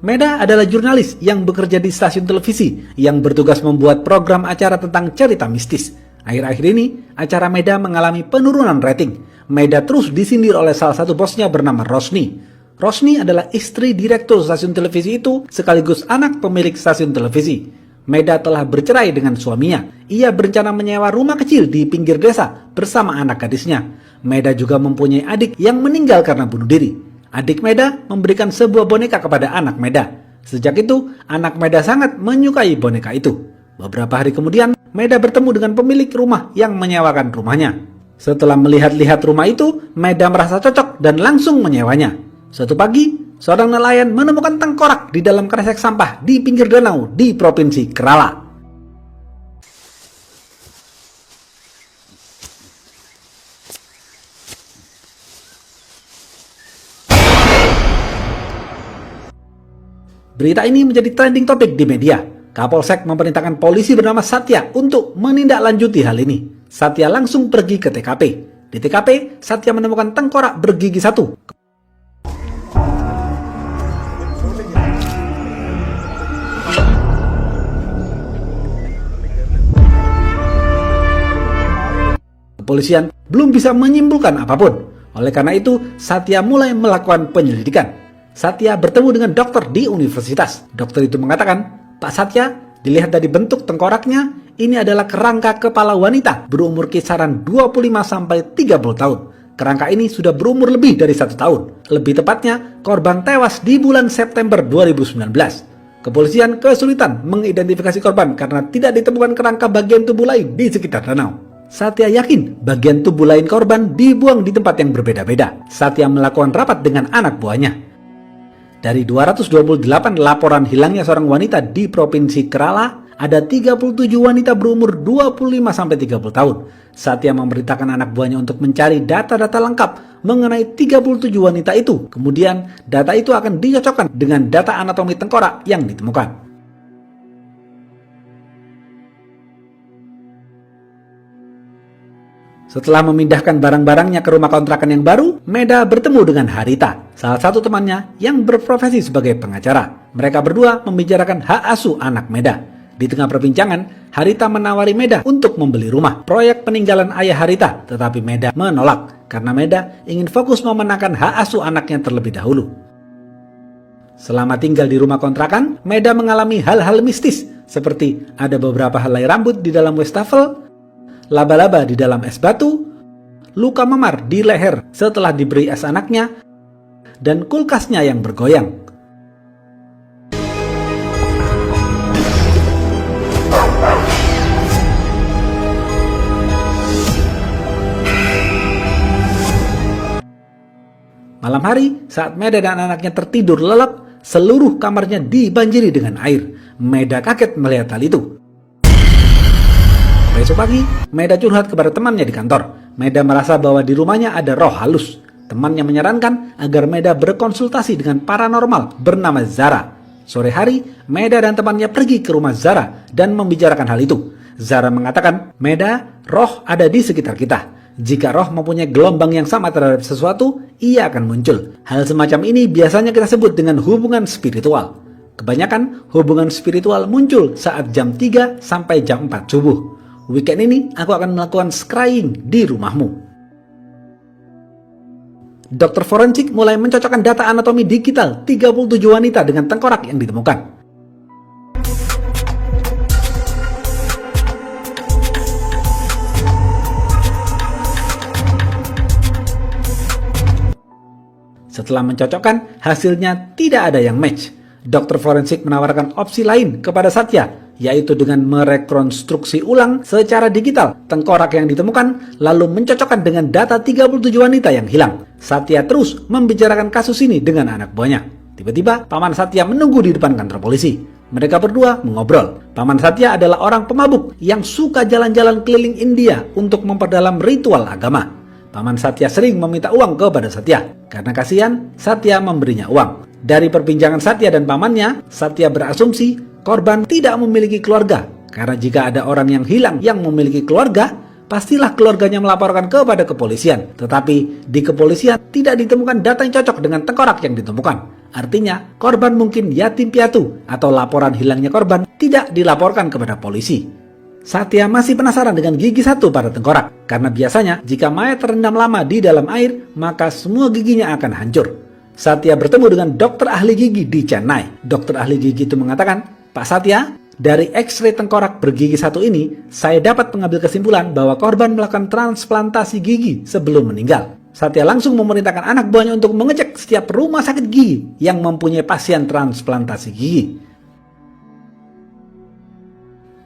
Meda adalah jurnalis yang bekerja di stasiun televisi yang bertugas membuat program acara tentang cerita mistis. Akhir-akhir ini, acara Meda mengalami penurunan rating. Meda terus disindir oleh salah satu bosnya bernama Rosni. Rosni adalah istri direktur stasiun televisi itu sekaligus anak pemilik stasiun televisi. Meda telah bercerai dengan suaminya. Ia berencana menyewa rumah kecil di pinggir desa bersama anak gadisnya. Meda juga mempunyai adik yang meninggal karena bunuh diri. Adik Meda memberikan sebuah boneka kepada anak Meda. Sejak itu, anak Meda sangat menyukai boneka itu. Beberapa hari kemudian, Meda bertemu dengan pemilik rumah yang menyewakan rumahnya. Setelah melihat-lihat rumah itu, Meda merasa cocok dan langsung menyewanya. Suatu pagi, seorang nelayan menemukan tengkorak di dalam kresek sampah di pinggir danau di Provinsi Kerala. Berita ini menjadi trending topik di media. Kapolsek memerintahkan polisi bernama Satya untuk menindaklanjuti hal ini. Satya langsung pergi ke TKP. Di TKP, Satya menemukan tengkorak bergigi satu. Kepolisian belum bisa menyimpulkan apapun. Oleh karena itu, Satya mulai melakukan penyelidikan. Satya bertemu dengan dokter di universitas. Dokter itu mengatakan, "Pak Satya, dilihat dari bentuk tengkoraknya, ini adalah kerangka kepala wanita berumur kisaran 25-30 tahun. Kerangka ini sudah berumur lebih dari 1 tahun. Lebih tepatnya, korban tewas di bulan September 2019. Kepolisian kesulitan mengidentifikasi korban karena tidak ditemukan kerangka bagian tubuh lain di sekitar danau. Satya yakin bagian tubuh lain korban dibuang di tempat yang berbeda-beda. Satya melakukan rapat dengan anak buahnya. Dari 228 laporan hilangnya seorang wanita di Provinsi Kerala, ada 37 wanita berumur 25-30 tahun. Satya memerintahkan anak buahnya untuk mencari data-data lengkap mengenai 37 wanita itu. Kemudian, data itu akan dicocokkan dengan data anatomi tengkorak yang ditemukan. Setelah memindahkan barang-barangnya ke rumah kontrakan yang baru, Meda bertemu dengan Harita, salah satu temannya yang berprofesi sebagai pengacara. Mereka berdua membicarakan hak asuh anak Meda. Di tengah perbincangan, Harita menawari Meda untuk membeli rumah, proyek peninggalan ayah Harita, tetapi Meda menolak karena Meda ingin fokus memenangkan hak asuh anaknya terlebih dahulu. Selama tinggal di rumah kontrakan, Meda mengalami hal-hal mistis, seperti ada beberapa helai rambut di dalam wastafel, laba-laba di dalam es batu, luka memar di leher setelah diberi es anaknya, dan kulkasnya yang bergoyang. Malam hari, saat Meda dan anaknya tertidur lelap, seluruh kamarnya dibanjiri dengan air. Meda kaget melihat hal itu. Besok pagi, Meda curhat kepada temannya di kantor. Meda merasa bahwa di rumahnya ada roh halus. Temannya menyarankan agar Meda berkonsultasi dengan paranormal bernama Zara. Sore hari, Meda dan temannya pergi ke rumah Zara dan membicarakan hal itu. Zara mengatakan, "Meda, roh ada di sekitar kita. Jika roh mempunyai gelombang yang sama terhadap sesuatu, ia akan muncul. Hal semacam ini biasanya kita sebut dengan hubungan spiritual. Kebanyakan hubungan spiritual muncul saat jam 3 sampai jam 4 subuh. Weekend ini aku akan melakukan scrying di rumahmu." Dokter forensik mulai mencocokkan data anatomi digital 37 wanita dengan tengkorak yang ditemukan. Setelah mencocokkan, hasilnya tidak ada yang match. Dokter forensik menawarkan opsi lain kepada Satya, yaitu dengan merekonstruksi ulang secara digital tengkorak yang ditemukan, lalu mencocokkan dengan data 37 wanita yang hilang. Satya terus membicarakan kasus ini dengan anak buahnya. Tiba-tiba, Paman Satya menunggu di depan kantor polisi. Mereka berdua mengobrol. Paman Satya adalah orang pemabuk yang suka jalan-jalan keliling India untuk memperdalam ritual agama. Paman Satya sering meminta uang kepada Satya. Karena kasihan, Satya memberinya uang. Dari perbincangan Satya dan pamannya, Satya berasumsi korban tidak memiliki keluarga. Karena jika ada orang yang hilang yang memiliki keluarga, pastilah keluarganya melaporkan kepada kepolisian. Tetapi di kepolisian tidak ditemukan data yang cocok dengan tengkorak yang ditemukan. Artinya, korban mungkin yatim piatu atau laporan hilangnya korban tidak dilaporkan kepada polisi. Satya masih penasaran dengan gigi satu pada tengkorak, karena biasanya jika mayat terendam lama di dalam air, maka semua giginya akan hancur. Satya bertemu dengan dokter ahli gigi di Chennai. Dokter ahli gigi itu mengatakan, "Pak Satya, dari X-ray tengkorak bergigi satu ini, saya dapat mengambil kesimpulan bahwa korban melakukan transplantasi gigi sebelum meninggal." Satya langsung memerintahkan anak buahnya untuk mengecek setiap rumah sakit gigi yang mempunyai pasien transplantasi gigi.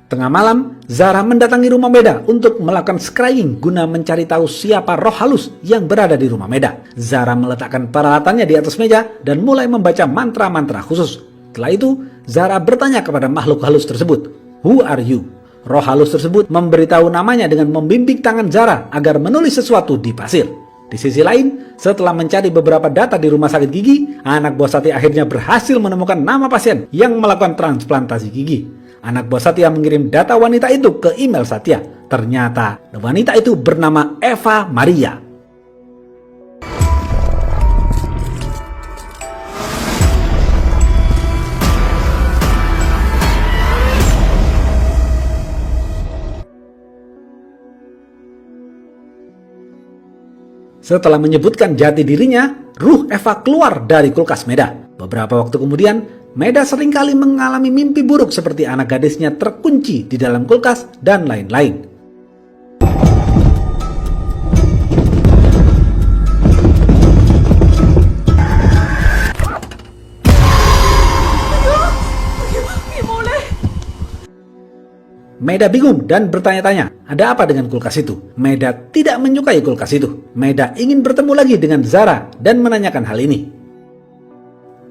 Tengah malam, Zara mendatangi rumah Meda untuk melakukan scrying guna mencari tahu siapa roh halus yang berada di rumah Meda. Zara meletakkan peralatannya di atas meja dan mulai membaca mantra-mantra khusus. Setelah itu, Zara bertanya kepada makhluk halus tersebut, "Who are you?" Roh halus tersebut memberitahu namanya dengan membimbing tangan Zara agar menulis sesuatu di pasir. Di sisi lain, setelah mencari beberapa data di rumah sakit gigi, anak buah Satya akhirnya berhasil menemukan nama pasien yang melakukan transplantasi gigi. Anak buah Satya mengirim data wanita itu ke email Satya. Ternyata wanita itu bernama Eva Maria. Setelah menyebutkan jati dirinya, ruh Eva keluar dari kulkas Meda. Beberapa waktu kemudian, Meda seringkali mengalami mimpi buruk seperti anak gadisnya terkunci di dalam kulkas dan lain-lain. Meda bingung dan bertanya-tanya, ada apa dengan kulkas itu? Meda tidak menyukai kulkas itu. Meda ingin bertemu lagi dengan Zara dan menanyakan hal ini.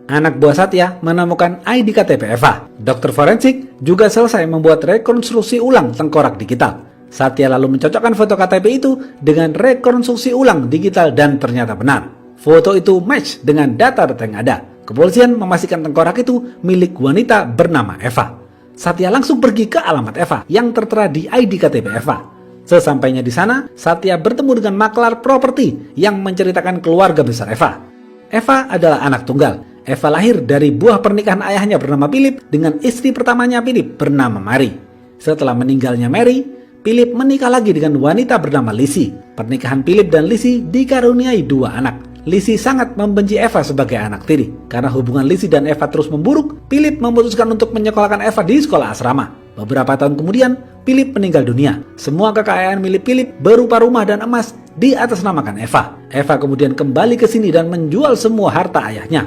Anak buah Satya menemukan ID KTP Eva. Dokter forensik juga selesai membuat rekonstruksi ulang tengkorak digital. Satya lalu mencocokkan foto KTP itu dengan rekonstruksi ulang digital dan ternyata benar. Foto itu match dengan data-data yang ada. Kepolisian memastikan tengkorak itu milik wanita bernama Eva. Satya langsung pergi ke alamat Eva yang tertera di ID KTP Eva. Sesampainya di sana, Satya bertemu dengan maklar properti yang menceritakan keluarga besar Eva. Eva adalah anak tunggal. Eva lahir dari buah pernikahan ayahnya bernama Philip dengan istri pertamanya Philip bernama Mary. Setelah meninggalnya Mary, Philip menikah lagi dengan wanita bernama Lizzie. Pernikahan Philip dan Lizzie dikaruniai 2 anak. Lizzie sangat membenci Eva sebagai anak tiri. Karena hubungan Lizzie dan Eva terus memburuk, Philip memutuskan untuk menyekolahkan Eva di sekolah asrama. Beberapa tahun kemudian, Philip meninggal dunia. Semua kekayaan milik Philip berupa rumah dan emas diatasnamakan Eva. Eva kemudian kembali ke sini dan menjual semua harta ayahnya.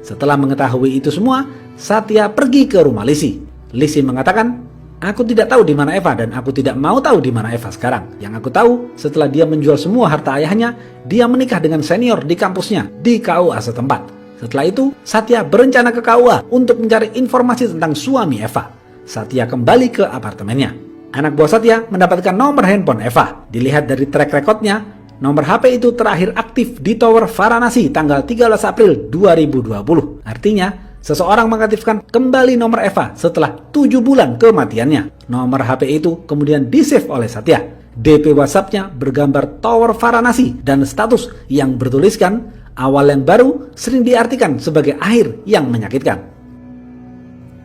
Setelah mengetahui itu semua, Satya pergi ke rumah Lizzie. Lizzie mengatakan, "Aku tidak tahu di mana Eva dan aku tidak mau tahu di mana Eva sekarang. Yang aku tahu, setelah dia menjual semua harta ayahnya, dia menikah dengan senior di kampusnya di KUA setempat." Setelah itu, Satya berencana ke KUA untuk mencari informasi tentang suami Eva. Satya kembali ke apartemennya. Anak buah Satya mendapatkan nomor handphone Eva. Dilihat dari track recordnya, nomor HP itu terakhir aktif di Tower Varanasi tanggal 13 April 2020. Artinya, seseorang mengaktifkan kembali nomor Eva setelah 7 bulan kematiannya. Nomor HP itu kemudian di-save oleh Satya. DP WhatsApp-nya bergambar Tower Varanasi dan status yang bertuliskan, "Awal yang baru sering diartikan sebagai akhir yang menyakitkan."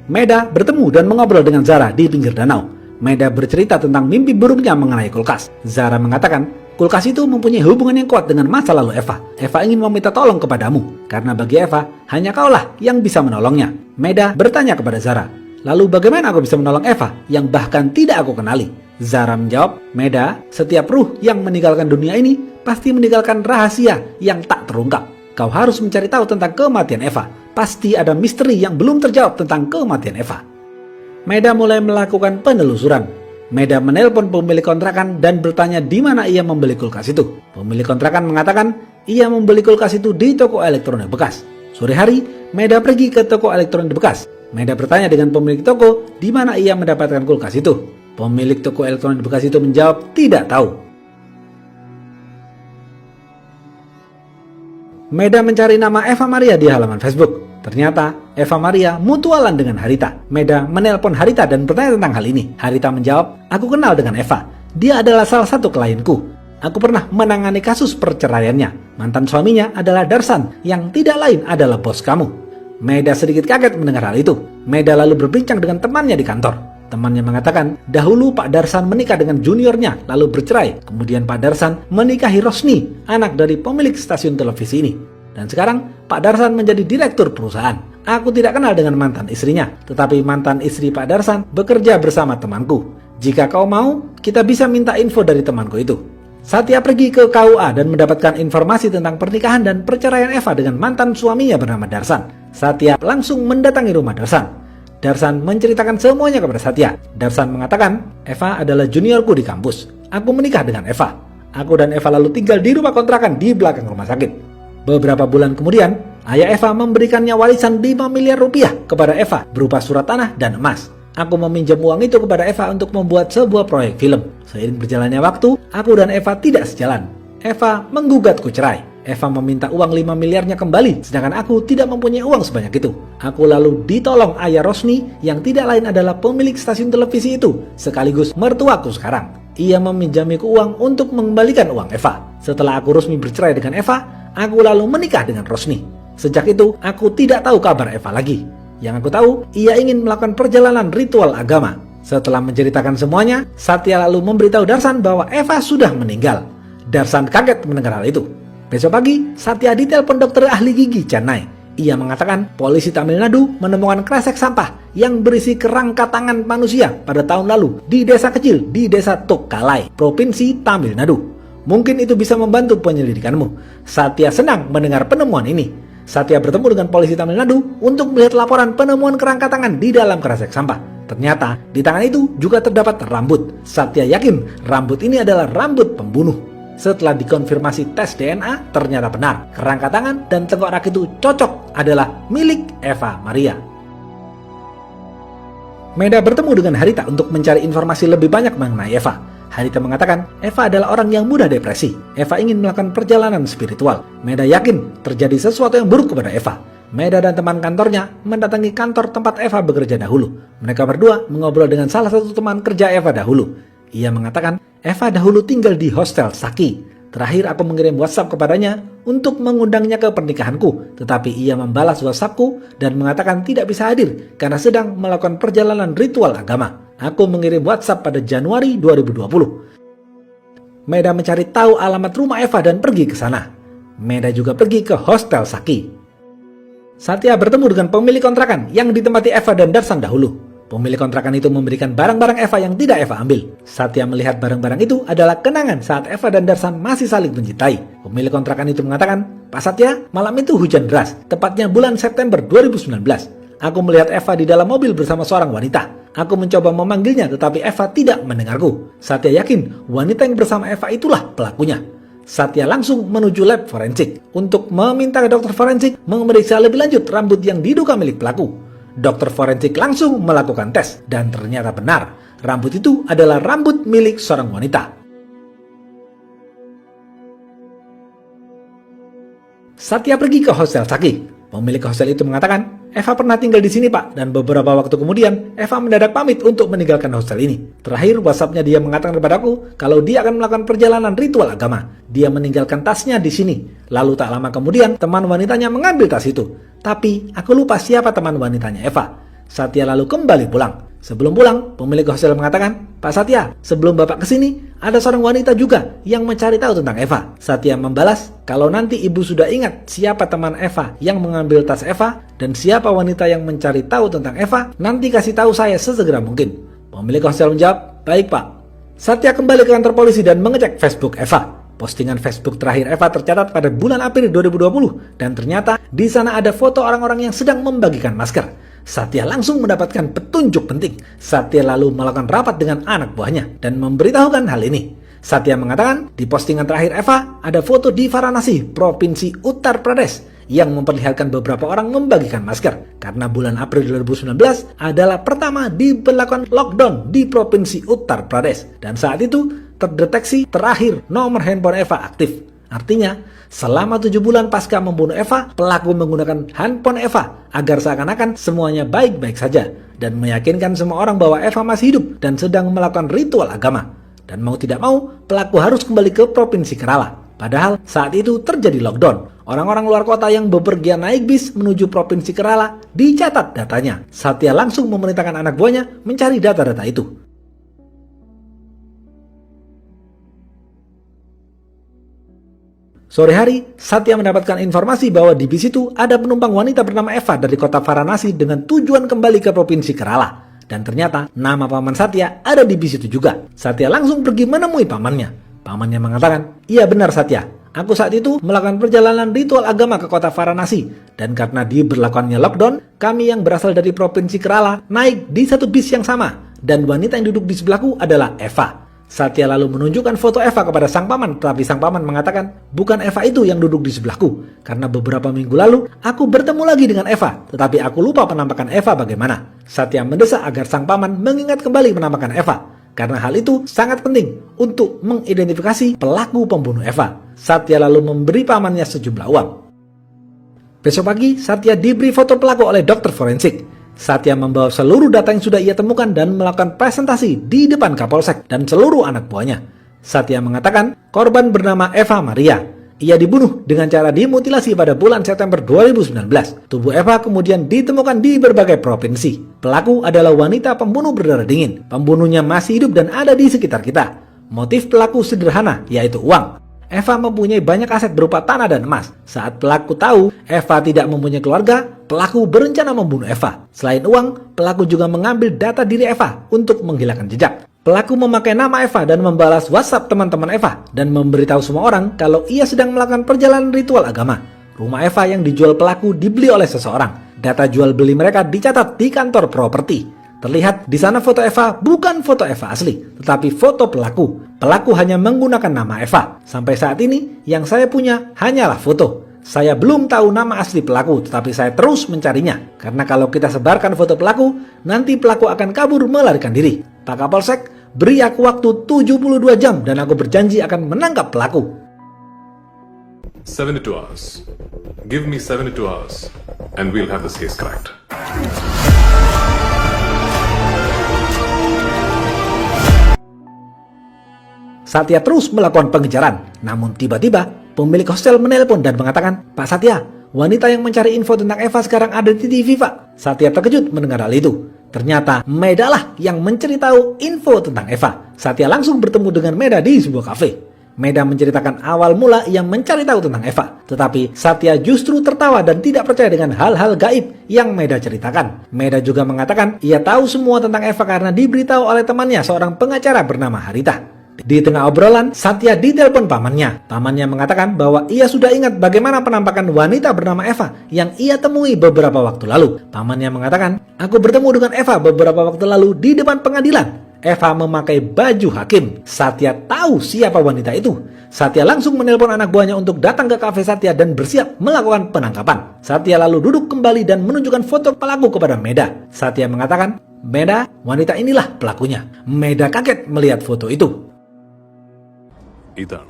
Meda bertemu dan mengobrol dengan Zara di pinggir danau. Meda bercerita tentang mimpi buruknya mengenai kulkas. Zara mengatakan, kulkas itu mempunyai hubungan yang kuat dengan masa lalu Eva. Eva ingin meminta tolong kepadamu, karena bagi Eva, hanya kaulah yang bisa menolongnya. Meda bertanya kepada Zara, lalu bagaimana aku bisa menolong Eva yang bahkan tidak aku kenali? Zara menjawab, Meda, setiap ruh yang meninggalkan dunia ini pasti meninggalkan rahasia yang tak terungkap. Kau harus mencari tahu tentang kematian Eva. Pasti ada misteri yang belum terjawab tentang kematian Eva. Meda mulai melakukan penelusuran. Meda menelpon pemilik kontrakan dan bertanya di mana ia membeli kulkas itu. Pemilik kontrakan mengatakan ia membeli kulkas itu di toko elektronik bekas. Sore hari, Meda pergi ke toko elektronik bekas. Meda bertanya dengan pemilik toko di mana ia mendapatkan kulkas itu. Pemilik toko elektronik bekas itu menjawab tidak tahu. Meda mencari nama Eva Maria di halaman Facebook. Ternyata Eva Maria mutualan dengan Harita. Meda menelpon Harita dan bertanya tentang hal ini. Harita menjawab, aku kenal dengan Eva. Dia adalah salah satu klienku. Aku pernah menangani kasus perceraiannya. Mantan suaminya adalah Darsan yang tidak lain adalah bos kamu. Maeda sedikit kaget mendengar hal itu. Maeda lalu berbincang dengan temannya di kantor. Temannya mengatakan, dahulu Pak Darsan menikah dengan juniornya, lalu bercerai. Kemudian Pak Darsan menikahi Rosni, anak dari pemilik stasiun televisi ini. Dan sekarang Pak Darsan menjadi direktur perusahaan. Aku tidak kenal dengan mantan istrinya, tetapi mantan istri Pak Darsan bekerja bersama temanku. Jika kau mau, kita bisa minta info dari temanku itu. Satya pergi ke KUA dan mendapatkan informasi tentang pernikahan dan perceraian Eva dengan mantan suaminya bernama Darsan. Satya langsung mendatangi rumah Darsan. Darsan menceritakan semuanya kepada Satya. Darsan mengatakan, Eva adalah juniorku di kampus. Aku menikah dengan Eva. Aku dan Eva lalu tinggal di rumah kontrakan di belakang rumah sakit. Beberapa bulan kemudian, ayah Eva memberikannya warisan 5 miliar rupiah kepada Eva berupa surat tanah dan emas. Aku meminjam uang itu kepada Eva untuk membuat sebuah proyek film. Seiring berjalannya waktu, aku dan Eva tidak sejalan. Eva menggugatku cerai. Eva meminta uang 5 miliarnya kembali, sedangkan aku tidak mempunyai uang sebanyak itu. Aku lalu ditolong ayah Rosni yang tidak lain adalah pemilik stasiun televisi itu, sekaligus mertuaku sekarang. Ia meminjamiku uang untuk mengembalikan uang Eva. Setelah aku resmi bercerai dengan Eva, aku lalu menikah dengan Rosni. Sejak itu, aku tidak tahu kabar Eva lagi. Yang aku tahu, ia ingin melakukan perjalanan ritual agama. Setelah menceritakan semuanya, Satya lalu memberitahu Darsan bahwa Eva sudah meninggal. Darsan kaget mendengar hal itu. Besok pagi, Satya ditelepon dokter ahli gigi Chennai. Ia mengatakan polisi Tamil Nadu menemukan kresek sampah yang berisi kerangka tangan manusia pada tahun lalu di desa kecil di desa Tokkalai, Provinsi Tamil Nadu. Mungkin itu bisa membantu penyelidikanmu. Satya senang mendengar penemuan ini. Satya bertemu dengan polisi Tamil Nadu untuk melihat laporan penemuan kerangka tangan di dalam kresek sampah. Ternyata di tangan itu juga terdapat rambut. Satya yakin rambut ini adalah rambut pembunuh. Setelah dikonfirmasi tes DNA, ternyata benar. Kerangka tangan dan tengkorak itu cocok adalah milik Eva Maria. Maeda bertemu dengan Harita untuk mencari informasi lebih banyak mengenai Eva. Harita mengatakan Eva adalah orang yang mudah depresi. Eva ingin melakukan perjalanan spiritual. Maeda yakin terjadi sesuatu yang buruk kepada Eva. Maeda dan teman kantornya mendatangi kantor tempat Eva bekerja dahulu. Mereka berdua mengobrol dengan salah satu teman kerja Eva dahulu. Ia mengatakan Eva dahulu tinggal di hostel Saki. Terakhir aku mengirim WhatsApp kepadanya untuk mengundangnya ke pernikahanku, tetapi ia membalas WhatsAppku dan mengatakan tidak bisa hadir karena sedang melakukan perjalanan ritual agama. Aku mengirim WhatsApp pada Januari 2020. Maeda mencari tahu alamat rumah Eva dan pergi ke sana. Maeda juga pergi ke hostel Saki. Satya bertemu dengan pemilik kontrakan yang ditempati Eva dan Darsan dahulu. Pemilik kontrakan itu memberikan barang-barang Eva yang tidak Eva ambil. Satya melihat barang-barang itu adalah kenangan saat Eva dan Darsan masih saling mencintai. Pemilik kontrakan itu mengatakan, Pak Satya, malam itu hujan deras, tepatnya bulan September 2019. Aku melihat Eva di dalam mobil bersama seorang wanita. Aku mencoba memanggilnya tetapi Eva tidak mendengarku. Satya yakin wanita yang bersama Eva itulah pelakunya. Satya langsung menuju lab forensik untuk meminta dokter forensik memeriksa lebih lanjut rambut yang diduga milik pelaku. Dokter forensik langsung melakukan tes dan ternyata benar, rambut itu adalah rambut milik seorang wanita. Satya pergi ke hostel Saki. Pemilik hostel itu mengatakan, Eva pernah tinggal di sini Pak, dan beberapa waktu kemudian Eva mendadak pamit untuk meninggalkan hostel ini. Terakhir WhatsAppnya dia mengatakan kepadaku kalau dia akan melakukan perjalanan ritual agama. Dia meninggalkan tasnya di sini. Lalu tak lama kemudian teman wanitanya mengambil tas itu. Tapi aku lupa siapa teman wanitanya Eva. Satya lalu kembali pulang. Sebelum pulang, pemilik hostel mengatakan, Pak Satya, sebelum Bapak kesini, ada seorang wanita juga yang mencari tahu tentang Eva. Satya membalas, kalau nanti ibu sudah ingat siapa teman Eva yang mengambil tas Eva, dan siapa wanita yang mencari tahu tentang Eva, nanti kasih tahu saya sesegera mungkin. Pemilik hostel menjawab, baik Pak. Satya kembali ke kantor polisi dan mengecek Facebook Eva. Postingan Facebook terakhir Eva tercatat pada bulan April 2020, dan ternyata di sana ada foto orang-orang yang sedang membagikan masker. Satya langsung mendapatkan petunjuk penting. Satya lalu melakukan rapat dengan anak buahnya dan memberitahukan hal ini. Satya mengatakan di postingan terakhir Eva ada foto di Varanasi, Provinsi Uttar Pradesh yang memperlihatkan beberapa orang membagikan masker. Karena bulan April 2019 adalah pertama diberlakukan lockdown di Provinsi Uttar Pradesh. Dan saat itu terdeteksi terakhir nomor handphone Eva aktif. Artinya, selama 7 bulan pasca membunuh Eva, pelaku menggunakan handphone Eva agar seakan-akan semuanya baik-baik saja dan meyakinkan semua orang bahwa Eva masih hidup dan sedang melakukan ritual agama. Dan mau tidak mau, pelaku harus kembali ke Provinsi Kerala. Padahal saat itu terjadi lockdown. Orang-orang luar kota yang bepergian naik bis menuju Provinsi Kerala dicatat datanya. Satya langsung memerintahkan anak buahnya mencari data-data itu. Sore hari, Satya mendapatkan informasi bahwa di bis itu ada penumpang wanita bernama Eva dari kota Varanasi dengan tujuan kembali ke Provinsi Kerala. Dan ternyata nama paman Satya ada di bis itu juga. Satya langsung pergi menemui pamannya. Pamannya mengatakan, "Iya benar Satya, aku saat itu melakukan perjalanan ritual agama ke kota Varanasi. Dan karena diberlakukannya lockdown, kami yang berasal dari Provinsi Kerala naik di satu bis yang sama. Dan wanita yang duduk di sebelahku adalah Eva." Satya lalu menunjukkan foto Eva kepada sang paman, tetapi sang paman mengatakan, "Bukan Eva itu yang duduk di sebelahku. Karena beberapa minggu lalu, aku bertemu lagi dengan Eva, tetapi aku lupa penampakan Eva bagaimana." Satya mendesak agar sang paman mengingat kembali penampakan Eva, karena hal itu sangat penting untuk mengidentifikasi pelaku pembunuh Eva. Satya lalu memberi pamannya sejumlah uang. Besok pagi, Satya diberi foto pelaku oleh dokter forensik. Satya membawa seluruh data yang sudah ia temukan dan melakukan presentasi di depan Kapolsek dan seluruh anak buahnya. Satya mengatakan korban bernama Eva Maria. Ia dibunuh dengan cara dimutilasi pada bulan September 2019. Tubuh Eva kemudian ditemukan di berbagai provinsi. Pelaku adalah wanita pembunuh berdarah dingin. Pembunuhnya masih hidup dan ada di sekitar kita. Motif pelaku sederhana, yaitu uang. Eva mempunyai banyak aset berupa tanah dan emas. Saat pelaku tahu Eva tidak mempunyai keluarga, pelaku berencana membunuh Eva. Selain uang, pelaku juga mengambil data diri Eva untuk menghilangkan jejak. Pelaku memakai nama Eva dan membalas WhatsApp teman-teman Eva dan memberitahu semua orang kalau ia sedang melakukan perjalanan ritual agama. Rumah Eva yang dijual pelaku dibeli oleh seseorang. Data jual beli mereka dicatat di kantor properti. Terlihat di sana foto Eva bukan foto Eva asli, tetapi foto pelaku. Pelaku hanya menggunakan nama Eva. Sampai saat ini, yang saya punya hanyalah foto. Saya belum tahu nama asli pelaku, tetapi saya terus mencarinya. Karena kalau kita sebarkan foto pelaku, nanti pelaku akan kabur melarikan diri. Pak Kapolsek, beri aku waktu 72 jam dan aku berjanji akan menangkap pelaku. 72 hours. Give me 72 hours and we'll have this case cracked. Satya terus melakukan pengejaran, namun tiba-tiba pemilik hostel menelpon dan mengatakan, "Pak Satya, wanita yang mencari info tentang Eva sekarang ada di TV, Pak." Satya terkejut mendengar hal itu. Ternyata Meda lah yang menceritahu info tentang Eva. Satya langsung bertemu dengan Meda di sebuah kafe. Meda menceritakan awal mula yang mencari tahu tentang Eva. Tetapi Satya justru tertawa dan tidak percaya dengan hal-hal gaib yang Meda ceritakan. Meda juga mengatakan ia tahu semua tentang Eva karena diberitahu oleh temannya seorang pengacara bernama Harita. Di tengah obrolan, Satya ditelepon pamannya. Pamannya mengatakan bahwa ia sudah ingat bagaimana penampakan wanita bernama Eva yang ia temui beberapa waktu lalu. Pamannya mengatakan, "Aku bertemu dengan Eva beberapa waktu lalu di depan pengadilan. Eva memakai baju hakim." Satya tahu siapa wanita itu. Satya langsung menelpon anak buahnya untuk datang ke kafe Satya dan bersiap melakukan penangkapan. Satya lalu duduk kembali dan menunjukkan foto pelaku kepada Meda. Satya mengatakan, "Meda, wanita inilah pelakunya." Meda kaget melihat foto itu. Idana.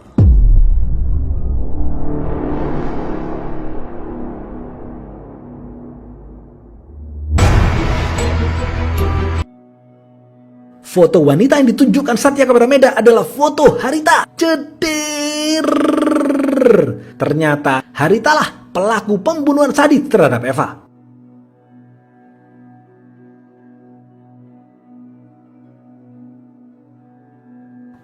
Foto wanita yang ditunjukkan Satya kepada Meda adalah foto Harita. Ceder. Ternyata Harita lah pelaku pembunuhan sadis terhadap Eva.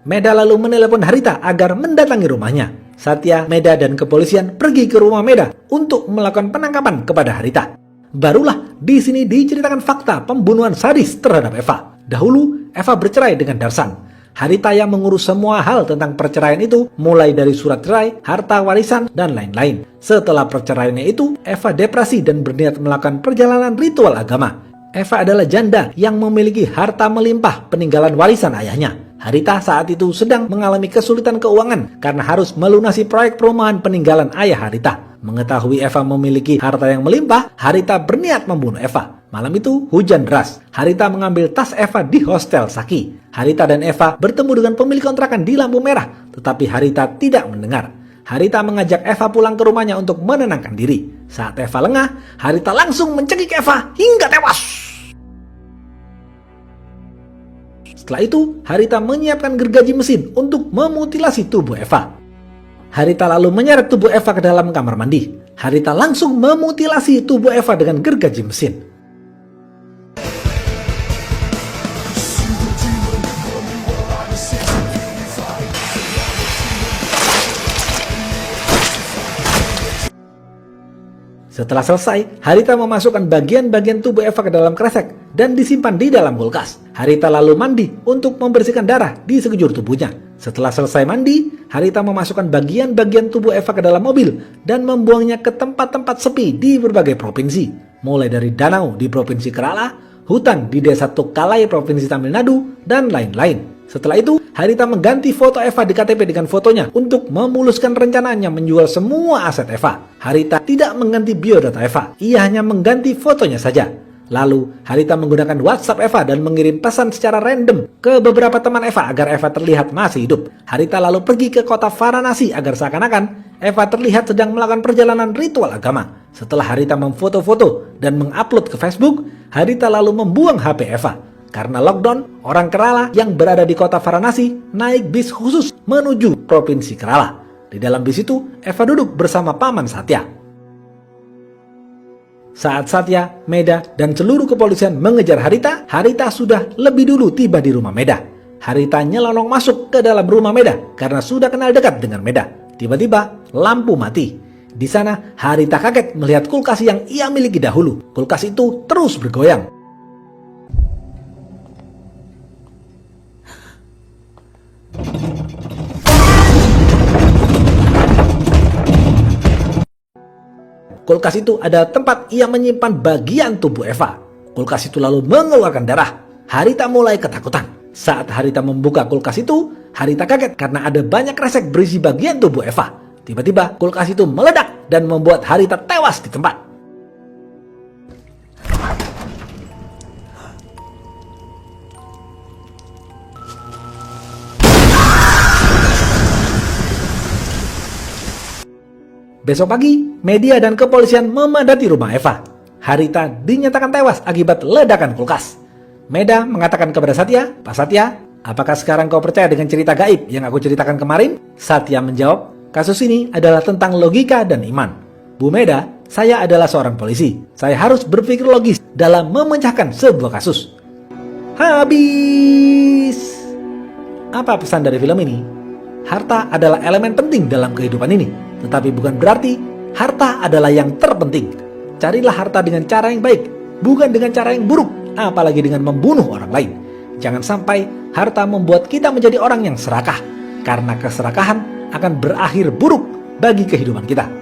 Meda lalu menelepon Harita agar mendatangi rumahnya. Satya, Meda, dan kepolisian pergi ke rumah Meda untuk melakukan penangkapan kepada Harita. Barulah di sini diceritakan fakta pembunuhan sadis terhadap Eva. Dahulu, Eva bercerai dengan Darsan. Harita yang mengurus semua hal tentang perceraian itu, mulai dari surat cerai, harta warisan, dan lain-lain. Setelah perceraiannya itu, Eva depresi dan berniat melakukan perjalanan ritual agama. Eva adalah janda yang memiliki harta melimpah peninggalan warisan ayahnya. Harita saat itu sedang mengalami kesulitan keuangan karena harus melunasi proyek perumahan peninggalan ayah Harita. Mengetahui Eva memiliki harta yang melimpah, Harita berniat membunuh Eva. Malam itu hujan deras. Harita mengambil tas Eva di hostel Saki. Harita dan Eva bertemu dengan pemilik kontrakan di lampu merah, tetapi Harita tidak mendengar. Harita mengajak Eva pulang ke rumahnya untuk menenangkan diri. Saat Eva lengah, Harita langsung mencekik Eva hingga tewas. Setelah itu, Harita menyiapkan gergaji mesin untuk memutilasi tubuh Eva. Harita lalu menyeret tubuh Eva ke dalam kamar mandi. Harita langsung memutilasi tubuh Eva dengan gergaji mesin. Setelah selesai, Harita memasukkan bagian-bagian tubuh Eva ke dalam kresek dan disimpan di dalam kulkas. Harita lalu mandi untuk membersihkan darah di sekujur tubuhnya. Setelah selesai mandi, Harita memasukkan bagian-bagian tubuh Eva ke dalam mobil dan membuangnya ke tempat-tempat sepi di berbagai provinsi. Mulai dari danau di Provinsi Kerala, hutan di desa Tokalai Provinsi Tamil Nadu, dan lain-lain. Setelah itu, Harita mengganti foto Eva di KTP dengan fotonya untuk memuluskan rencananya menjual semua aset Eva. Harita tidak mengganti biodata Eva, ia hanya mengganti fotonya saja. Lalu, Harita menggunakan WhatsApp Eva dan mengirim pesan secara random ke beberapa teman Eva agar Eva terlihat masih hidup. Harita lalu pergi ke kota Varanasi agar seakan-akan Eva terlihat sedang melakukan perjalanan ritual agama. Setelah Harita memfoto-foto dan mengupload ke Facebook, Harita lalu membuang HP Eva. Karena lockdown, orang Kerala yang berada di kota Varanasi naik bis khusus menuju Provinsi Kerala. Di dalam bis itu, Eva duduk bersama paman Satya. Saat Satya, Meda, dan seluruh kepolisian mengejar Harita, Harita sudah lebih dulu tiba di rumah Meda. Harita nyelonong masuk ke dalam rumah Meda karena sudah kenal dekat dengan Meda. Tiba-tiba, lampu mati. Di sana, Harita kaget melihat kulkas yang ia miliki dahulu. Kulkas itu terus bergoyang. Kulkas itu adalah tempat ia menyimpan bagian tubuh Eva. Kulkas itu lalu mengeluarkan darah. Harita mulai ketakutan. Saat Harita membuka kulkas itu, Harita kaget karena ada banyak kresek berisi bagian tubuh Eva. Tiba-tiba kulkas itu meledak dan membuat Harita tewas di tempat. Besok pagi, media dan kepolisian memadati rumah Eva. Harita dinyatakan tewas akibat ledakan kulkas. Meda mengatakan kepada Satya, "Pak Satya, apakah sekarang kau percaya dengan cerita gaib yang aku ceritakan kemarin?" Satya menjawab, "Kasus ini adalah tentang logika dan iman. Bu Meda, saya adalah seorang polisi. Saya harus berpikir logis dalam memecahkan sebuah kasus." Habis. Apa pesan dari film ini? Harta adalah elemen penting dalam kehidupan ini. Tetapi bukan berarti harta adalah yang terpenting. Carilah harta dengan cara yang baik, bukan dengan cara yang buruk, apalagi dengan membunuh orang lain. Jangan sampai harta membuat kita menjadi orang yang serakah, karena keserakahan akan berakhir buruk bagi kehidupan kita.